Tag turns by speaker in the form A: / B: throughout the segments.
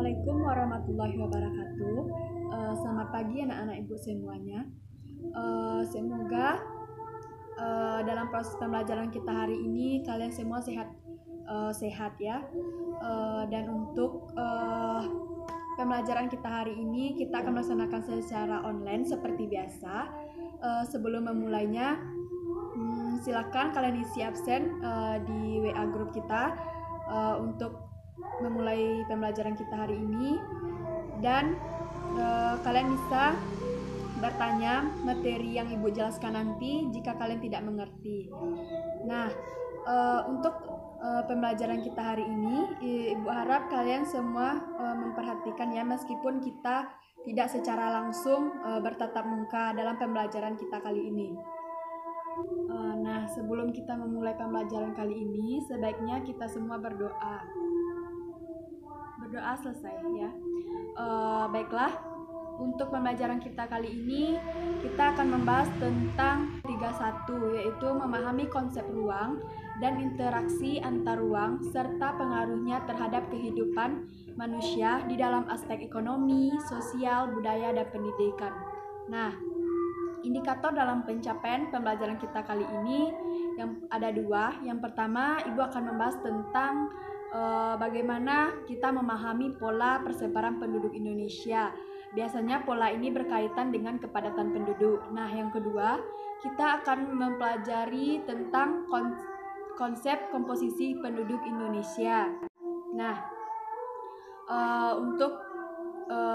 A: Assalamualaikum warahmatullahi wabarakatuh. Selamat pagi anak-anak ibu semuanya. Semoga dalam proses pembelajaran kita hari ini kalian semua sehat ya. Dan untuk pembelajaran kita hari ini kita akan melaksanakan secara online seperti biasa. Sebelum memulainya, silakan kalian isi absen di WA grup kita untuk memulai pembelajaran kita hari ini, dan kalian bisa bertanya materi yang ibu jelaskan nanti jika kalian tidak mengerti. Nah, untuk pembelajaran kita hari ini, ibu harap kalian semua memperhatikan ya, meskipun kita tidak secara langsung bertatap muka dalam pembelajaran kita kali ini. Nah, sebelum kita memulai pembelajaran kali ini, sebaiknya kita semua berdoa selesai ya. Baiklah, untuk pembelajaran kita kali ini kita akan membahas tentang 31, yaitu memahami konsep ruang dan interaksi antar ruang serta pengaruhnya terhadap kehidupan manusia di dalam aspek ekonomi, sosial, budaya, dan pendidikan. Nah, indikator dalam pencapaian pembelajaran kita kali ini yang ada dua. Yang pertama, ibu akan membahas tentang bagaimana kita memahami pola persebaran penduduk Indonesia. Biasanya pola ini berkaitan dengan kepadatan penduduk. Nah, yang kedua, kita akan mempelajari tentang konsep komposisi penduduk Indonesia. Nah, untuk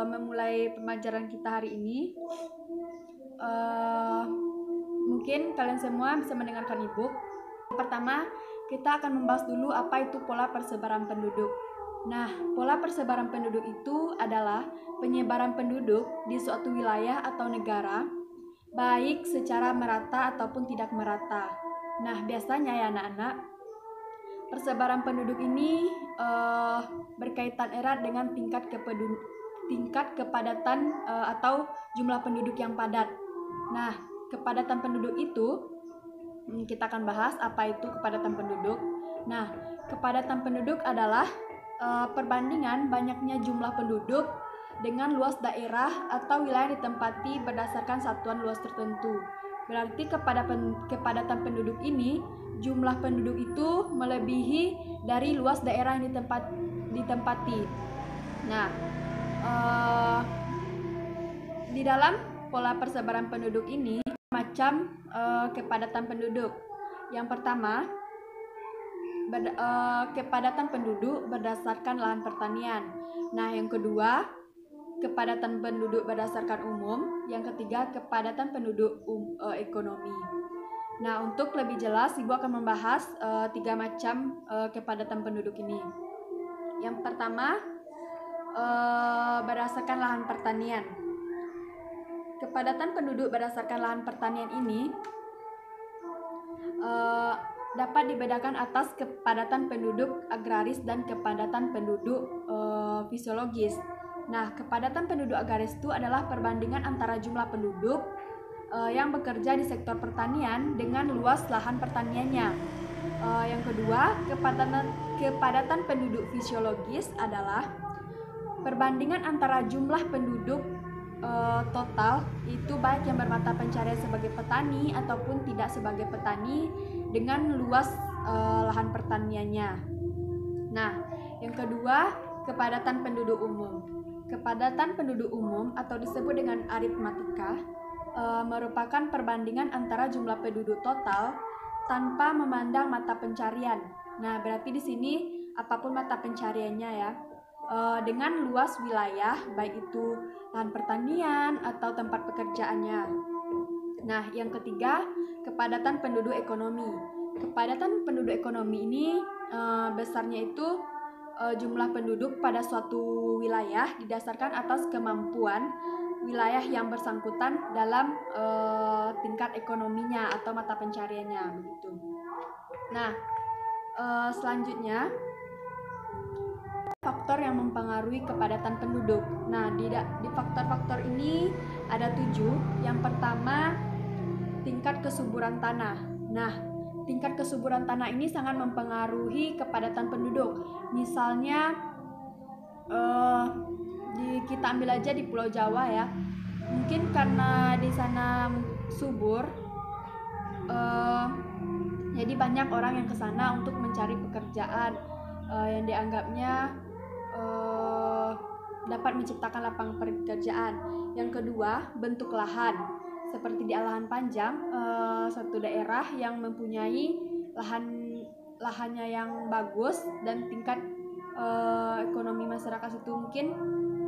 A: memulai pembelajaran kita hari ini, mungkin kalian semua bisa mendengarkan ibu. Pertama, kita akan membahas dulu apa itu pola persebaran penduduk. Nah, pola persebaran penduduk itu adalah penyebaran penduduk di suatu wilayah atau negara, baik secara merata ataupun tidak merata. Nah, biasanya ya anak-anak, persebaran penduduk ini berkaitan erat dengan tingkat kepadatan atau jumlah penduduk yang padat. Nah, kepadatan penduduk itu kita akan bahas apa itu kepadatan penduduk. Nah, kepadatan penduduk adalah perbandingan banyaknya jumlah penduduk dengan luas daerah atau wilayah ditempati berdasarkan satuan luas tertentu. Berarti kepadatan penduduk ini, jumlah penduduk itu melebihi dari luas daerah yang ditempati. Nah, di dalam pola persebaran penduduk ini macam kepadatan penduduk. Yang pertama, kepadatan penduduk berdasarkan lahan pertanian. Nah, yang kedua, kepadatan penduduk berdasarkan umum. Yang ketiga, kepadatan penduduk ekonomi. Nah, untuk lebih jelas, ibu akan membahas 3 macam kepadatan penduduk ini. Yang pertama, berdasarkan lahan pertanian. Kepadatan penduduk berdasarkan lahan pertanian ini dapat dibedakan atas kepadatan penduduk agraris dan kepadatan penduduk fisiologis. Nah, kepadatan penduduk agraris itu adalah perbandingan antara jumlah penduduk yang bekerja di sektor pertanian dengan luas lahan pertaniannya. Yang kedua, kepadatan penduduk fisiologis adalah perbandingan antara jumlah penduduk total, itu baik yang bermata pencarian sebagai petani ataupun tidak sebagai petani, dengan luas lahan pertaniannya. Nah, yang kedua, kepadatan penduduk umum. Kepadatan penduduk umum atau disebut dengan aritmatika merupakan perbandingan antara jumlah penduduk total tanpa memandang mata pencarian. Nah, berarti di sini apapun mata pencariannya ya, dengan luas wilayah, baik itu lahan pertanian atau tempat pekerjaannya. Nah, yang ketiga, kepadatan penduduk ekonomi. Kepadatan penduduk ekonomi ini besarnya itu jumlah penduduk pada suatu wilayah didasarkan atas kemampuan wilayah yang bersangkutan dalam tingkat ekonominya atau mata pencariannya begitu. Nah, selanjutnya, faktor yang mempengaruhi kepadatan penduduk. Nah, di faktor-faktor ini ada 7. Yang pertama, tingkat kesuburan tanah. Nah, tingkat kesuburan tanah ini sangat mempengaruhi kepadatan penduduk. Misalnya kita ambil aja di Pulau Jawa ya. Mungkin karena di sana subur, jadi banyak orang yang ke sana untuk mencari pekerjaan yang dianggapnya dapat menciptakan lapangan pekerjaan. Yang kedua, bentuk lahan. Seperti di lahan panjang, satu daerah yang mempunyai lahannya yang bagus dan tingkat ekonomi masyarakat itu mungkin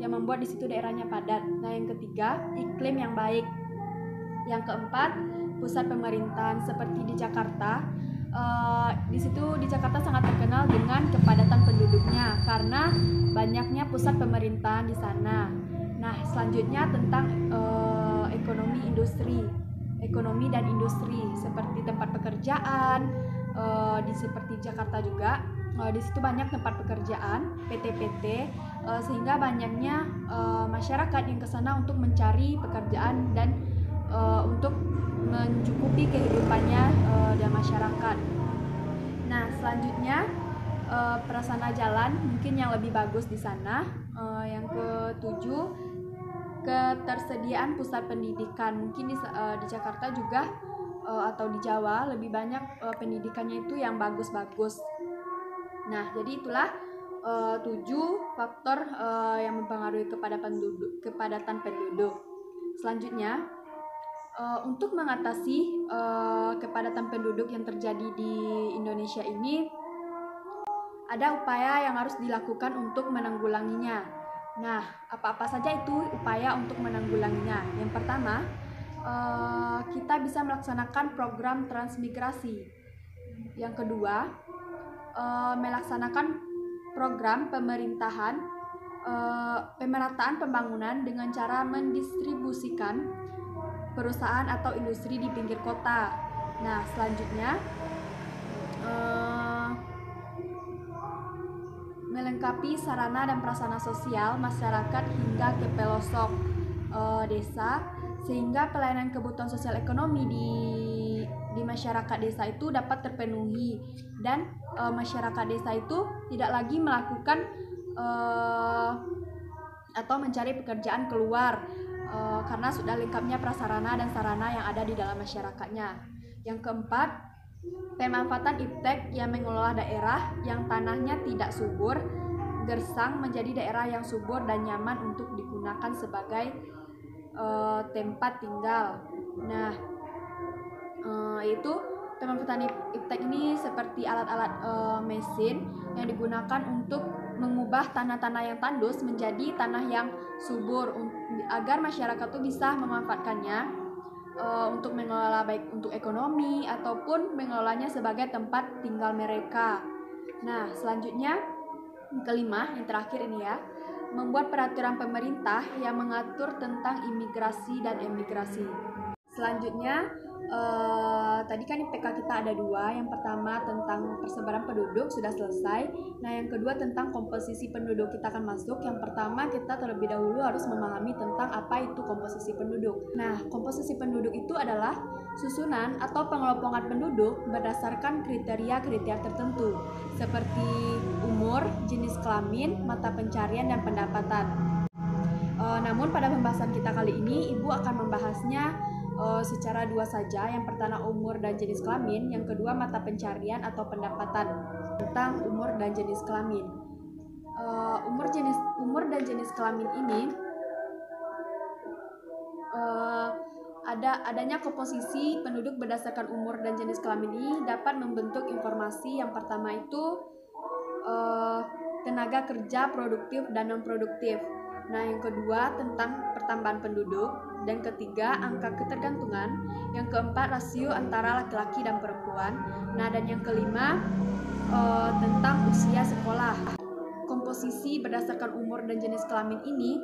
A: yang membuat di situ daerahnya padat. Nah, yang ketiga, iklim yang baik. Yang keempat, pusat pemerintahan seperti di Jakarta. Di situ di Jakarta sangat terkenal dengan kepadatan penduduknya karena banyaknya pusat pemerintahan di sana. Nah, selanjutnya tentang ekonomi dan industri seperti tempat pekerjaan. Seperti Jakarta juga, di situ banyak tempat pekerjaan, PT-PT, sehingga banyaknya masyarakat yang ke sana untuk mencari pekerjaan dan untuk mencukupi kehidupannya dan masyarakat. Nah, selanjutnya prasarana jalan mungkin yang lebih bagus di sana. Yang ketujuh, ketersediaan pusat pendidikan. Mungkin di Jakarta juga atau di Jawa lebih banyak pendidikannya itu yang bagus-bagus. Nah, jadi itulah 7 faktor yang mempengaruhi kepadatan penduduk. Selanjutnya, untuk mengatasi kepadatan penduduk yang terjadi di Indonesia ini, ada upaya yang harus dilakukan untuk menanggulanginya. Nah, apa-apa saja itu upaya untuk menanggulanginya? Yang pertama, kita bisa melaksanakan program transmigrasi. Yang kedua, melaksanakan program pemerataan pembangunan dengan cara mendistribusikan perusahaan atau industri di pinggir kota. Nah, selanjutnya melengkapi sarana dan prasarana sosial masyarakat hingga ke pelosok desa, sehingga pelayanan kebutuhan sosial ekonomi di masyarakat desa itu dapat terpenuhi dan masyarakat desa itu tidak lagi melakukan atau mencari pekerjaan keluar karena sudah lengkapnya prasarana dan sarana yang ada di dalam masyarakatnya. Yang keempat, pemanfaatan iptek yang mengelola daerah yang tanahnya tidak subur gersang menjadi daerah yang subur dan nyaman untuk digunakan sebagai tempat tinggal. Nah, itu pemanfaatan iptek ini seperti alat-alat mesin yang digunakan untuk mengubah tanah-tanah yang tandus menjadi tanah yang subur agar masyarakat itu bisa memanfaatkannya untuk mengelola baik untuk ekonomi ataupun mengelolanya sebagai tempat tinggal mereka. Nah, selanjutnya kelima, yang terakhir ini ya, membuat peraturan pemerintah yang mengatur tentang imigrasi dan emigrasi. Selanjutnya, tadi kan IPK kita ada 2. Yang pertama tentang persebaran penduduk sudah selesai. Nah, yang kedua tentang komposisi penduduk kita akan masuk. Yang pertama kita terlebih dahulu harus memahami tentang apa itu komposisi penduduk. Nah, komposisi penduduk itu adalah susunan atau pengelompokan penduduk berdasarkan kriteria-kriteria tertentu seperti umur, jenis kelamin, mata pencarian, dan pendapatan. Namun pada pembahasan kita kali ini, Ibu akan membahasnya secara 2 saja. Yang pertama umur dan jenis kelamin, yang kedua mata pencarian atau pendapatan. Tentang umur dan jenis kelamin, umur dan jenis kelamin ini adanya komposisi penduduk berdasarkan umur dan jenis kelamin ini dapat membentuk informasi. Yang pertama itu tenaga kerja produktif dan non produktif. Nah, yang kedua tentang pertambahan penduduk, dan ketiga angka ketergantungan, yang keempat rasio antara laki-laki dan perempuan. Nah, dan yang kelima tentang usia sekolah. Komposisi berdasarkan umur dan jenis kelamin ini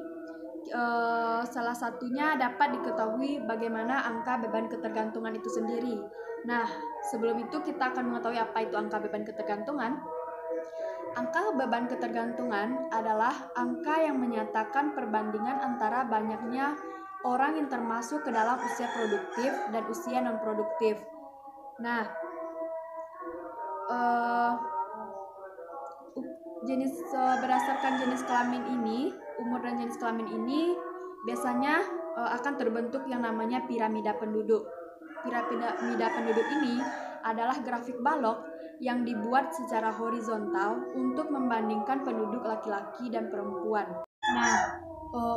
A: salah satunya dapat diketahui bagaimana angka beban ketergantungan itu sendiri. Nah, sebelum itu kita akan mengetahui apa itu angka beban ketergantungan. Angka beban ketergantungan adalah angka yang menyatakan perbandingan antara banyaknya orang yang termasuk ke dalam usia produktif dan usia non-produktif. Nah, Berdasarkan jenis kelamin ini, umur dan jenis kelamin ini biasanya akan terbentuk yang namanya piramida penduduk. Piramida penduduk ini adalah grafik balok yang dibuat secara horizontal untuk membandingkan penduduk laki-laki dan perempuan. Nah,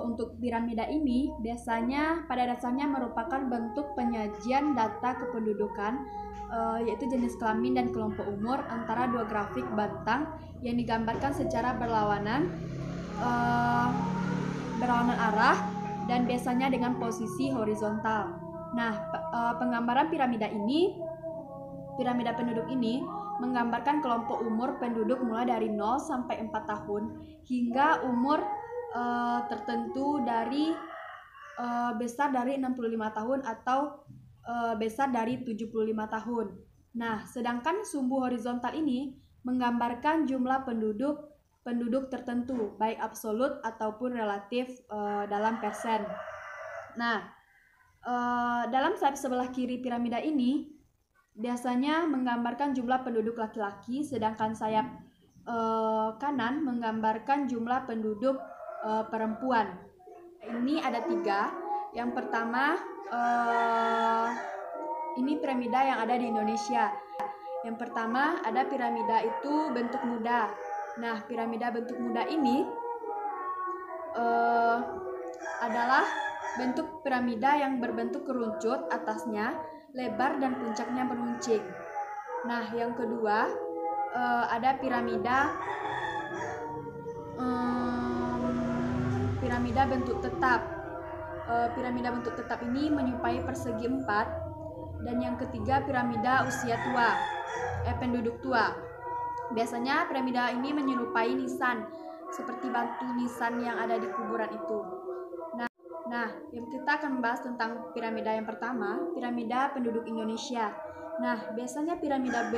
A: untuk piramida ini biasanya pada dasarnya merupakan bentuk penyajian data kependudukan, yaitu jenis kelamin dan kelompok umur antara dua grafik bentang yang digambarkan secara berlawanan arah dan biasanya dengan posisi horizontal. Nah, penggambaran piramida penduduk ini menggambarkan kelompok umur penduduk mulai dari 0 sampai 4 tahun hingga umur tertentu dari besar dari 65 tahun atau besar dari 75 tahun. Nah, sedangkan sumbu horizontal ini menggambarkan jumlah penduduk tertentu, baik absolut ataupun relatif dalam persen. Nah, dalam sayap sebelah kiri piramida ini biasanya menggambarkan jumlah penduduk laki-laki, sedangkan sayap kanan menggambarkan jumlah penduduk perempuan. Ini ada 3. Yang pertama, ini piramida yang ada di Indonesia. Yang pertama ada piramida itu bentuk muda. Nah, piramida bentuk muda ini adalah bentuk piramida yang berbentuk kerucut, atasnya lebar dan puncaknya meruncing. Nah, yang kedua ada piramida bentuk tetap. Piramida bentuk tetap ini menyerupai persegi 4. Dan yang ketiga piramida usia tua, penduduk tua. Biasanya piramida ini menyerupai nisan, seperti batu nisan yang ada di kuburan itu. Nah, kita akan membahas tentang piramida yang pertama, piramida penduduk Indonesia. Nah, biasanya piramida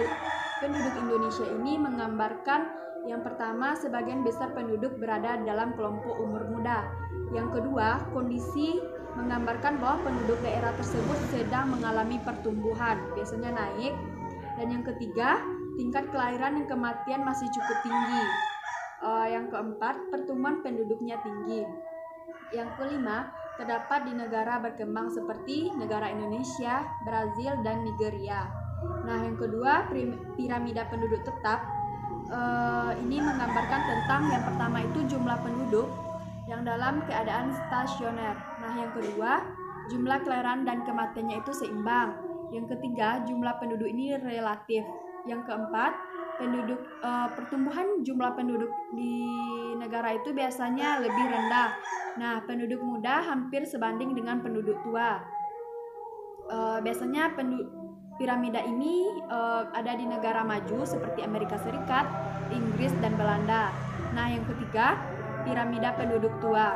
A: penduduk Indonesia ini menggambarkan yang pertama, sebagian besar penduduk berada dalam kelompok umur muda. Yang kedua, kondisi menggambarkan bahwa penduduk daerah tersebut sedang mengalami pertumbuhan, biasanya naik. Dan yang ketiga, tingkat kelahiran dan kematian masih cukup tinggi. Yang keempat, pertumbuhan penduduknya tinggi. Yang kelima, terdapat di negara berkembang seperti negara Indonesia, Brazil, dan Nigeria. Nah, yang kedua, piramida penduduk tetap. Ini menggambarkan tentang yang pertama itu jumlah penduduk yang dalam keadaan stasioner. Nah, yang kedua, jumlah kelahiran dan kematiannya itu seimbang. Yang ketiga, jumlah penduduk ini relatif. Yang keempat, pertumbuhan jumlah penduduk di negara itu biasanya lebih rendah. Nah, penduduk muda hampir sebanding dengan penduduk tua. Biasanya piramida ini ada di negara maju seperti Amerika Serikat, Inggris, dan Belanda. Nah, yang ketiga, piramida penduduk tua.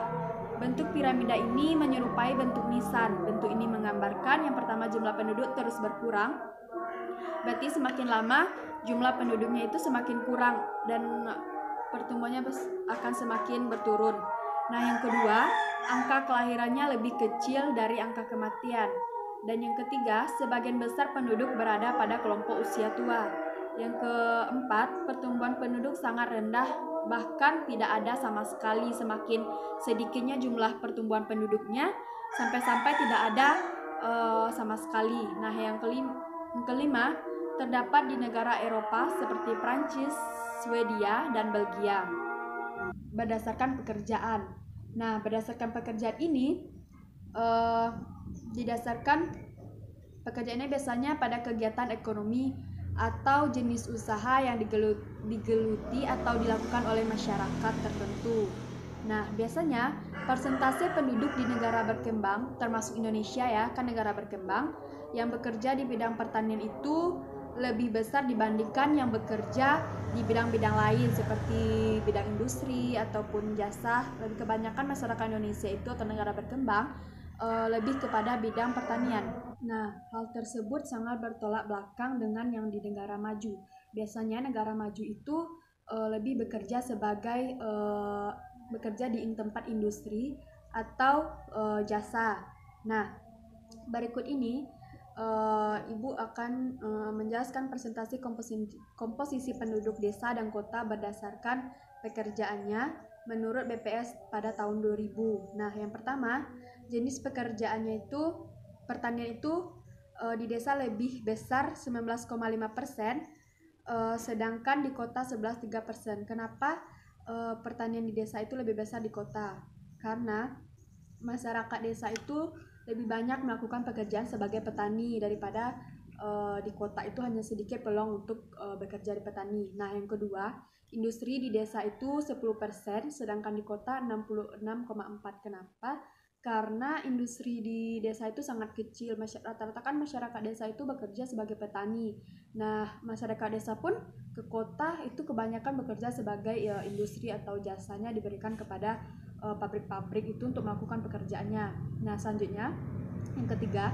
A: Bentuk piramida ini menyerupai bentuk nisan. Bentuk ini menggambarkan yang pertama jumlah penduduk terus berkurang. Berarti semakin lama jumlah penduduknya itu semakin kurang dan pertumbuhannya akan semakin berturun. Nah, yang kedua, angka kelahirannya lebih kecil dari angka kematian. Dan yang ketiga, sebagian besar penduduk berada pada kelompok usia tua. Yang keempat, pertumbuhan penduduk sangat rendah, bahkan tidak ada sama sekali. Semakin sedikitnya jumlah pertumbuhan penduduknya, sampai-sampai tidak ada sama sekali. Nah, yang kelima, terdapat di negara Eropa seperti Prancis, Swedia, dan Belgia. Berdasarkan pekerjaan. Nah, berdasarkan pekerjaan ini, didasarkan pekerjaannya biasanya pada kegiatan ekonomi atau jenis usaha yang digeluti atau dilakukan oleh masyarakat tertentu. Nah, biasanya persentase penduduk di negara berkembang, termasuk Indonesia ya, kan negara berkembang, yang bekerja di bidang pertanian itu lebih besar dibandingkan yang bekerja di bidang-bidang lain seperti bidang industri ataupun jasa. Lebih kebanyakan masyarakat Indonesia itu atau negara berkembang lebih kepada bidang pertanian. Nah, hal tersebut sangat bertolak belakang dengan yang di negara maju. Biasanya negara maju itu lebih bekerja sebagai bekerja di tempat industri atau jasa. Nah, berikut ini Ibu akan menjelaskan presentasi komposisi penduduk desa dan kota berdasarkan pekerjaannya menurut BPS pada tahun 2000. Nah, yang pertama, jenis pekerjaannya itu pertanian itu di desa lebih besar 19,5%, sedangkan di kota 11,3%. Kenapa pertanian di desa itu lebih besar di kota? Karena masyarakat desa itu lebih banyak melakukan pekerjaan sebagai petani daripada di kota itu hanya sedikit peluang untuk bekerja di petani. Nah, yang kedua, industri di desa itu 10%, sedangkan di kota 66,4%. Kenapa? Karena industri di desa itu sangat kecil. Rata-rata kan masyarakat desa itu bekerja sebagai petani. Nah, masyarakat desa pun ke kota itu kebanyakan bekerja sebagai industri atau jasanya diberikan kepada pabrik-pabrik itu untuk melakukan pekerjaannya. Nah, selanjutnya yang ketiga,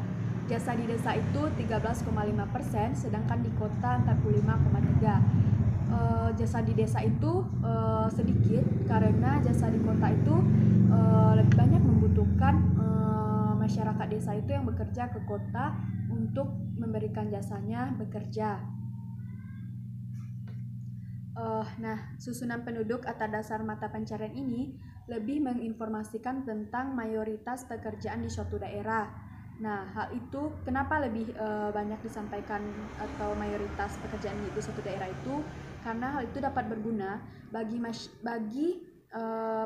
A: jasa di desa itu 13,5%, sedangkan di kota 45,3%. Jasa di desa itu sedikit karena jasa di kota itu lebih banyak membutuhkan masyarakat desa itu yang bekerja ke kota untuk memberikan jasanya bekerja. Nah, susunan penduduk atas dasar mata pencarian ini lebih menginformasikan tentang mayoritas pekerjaan di suatu daerah. Nah, hal itu kenapa lebih banyak disampaikan atau mayoritas pekerjaan di suatu daerah itu? Karena hal itu dapat berguna bagi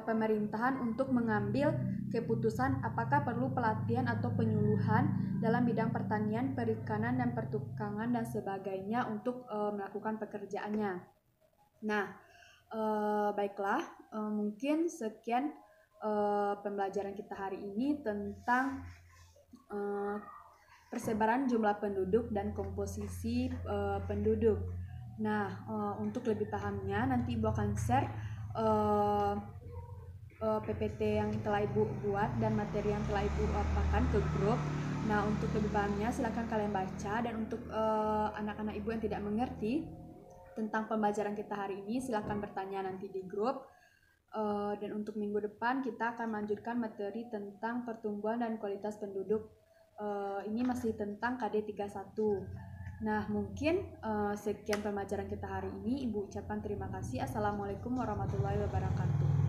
A: pemerintahan untuk mengambil keputusan apakah perlu pelatihan atau penyuluhan dalam bidang pertanian, perikanan, dan pertukangan dan sebagainya untuk melakukan pekerjaannya. Nah, baiklah, mungkin sekian pembelajaran kita hari ini tentang persebaran jumlah penduduk dan komposisi penduduk. Nah, untuk lebih pahamnya nanti Ibu akan share PPT yang telah Ibu buat dan materi yang telah Ibu apakan ke grup. Nah, untuk lebih pahamnya silakan kalian baca, dan untuk anak-anak Ibu yang tidak mengerti tentang pembelajaran kita hari ini silakan bertanya nanti di grup. Dan untuk minggu depan kita akan melanjutkan materi tentang pertumbuhan dan kualitas penduduk. Ini masih tentang KD 31. Nah, mungkin sekian pembelajaran kita hari ini. Ibu ucapkan terima kasih. Assalamualaikum warahmatullahi wabarakatuh.